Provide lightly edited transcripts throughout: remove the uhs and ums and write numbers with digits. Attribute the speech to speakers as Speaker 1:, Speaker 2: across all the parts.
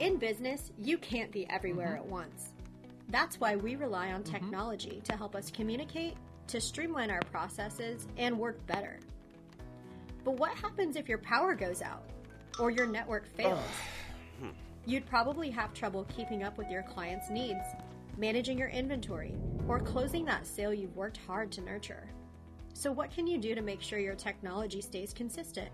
Speaker 1: In business, you can't be everywhere at once. That's why we rely on technology to help us communicate, to streamline our processes, and work better. But what happens if your power goes out or your network fails? You'd probably have trouble keeping up with your clients' needs, managing your inventory, or closing that sale you've worked hard to nurture. So what can you do to make sure your technology stays consistent?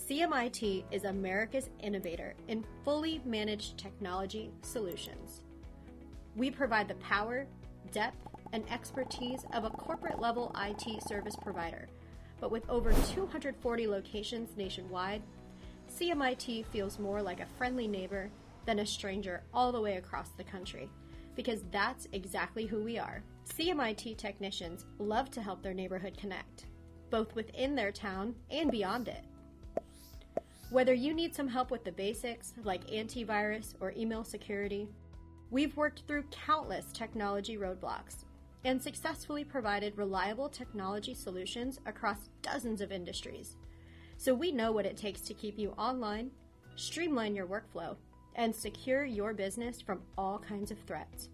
Speaker 1: CMIT is America's innovator in fully managed technology solutions. We provide the power, depth, and expertise of a corporate-level IT service provider, but with over 240 locations nationwide, CMIT feels more like a friendly neighbor than a stranger all the way across the country, because that's exactly who we are. CMIT technicians love to help their neighborhood connect, both within their town and beyond it. Whether you need some help with the basics, like antivirus or email security, we've worked through countless technology roadblocks and successfully provided reliable technology solutions across dozens of industries. So we know what it takes to keep you online, streamline your workflow, and secure your business from all kinds of threats.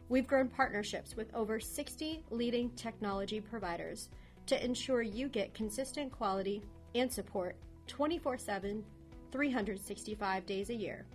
Speaker 1: We've grown partnerships with over 60 leading technology providers to ensure you get consistent quality and support 24/7, 365 days a year.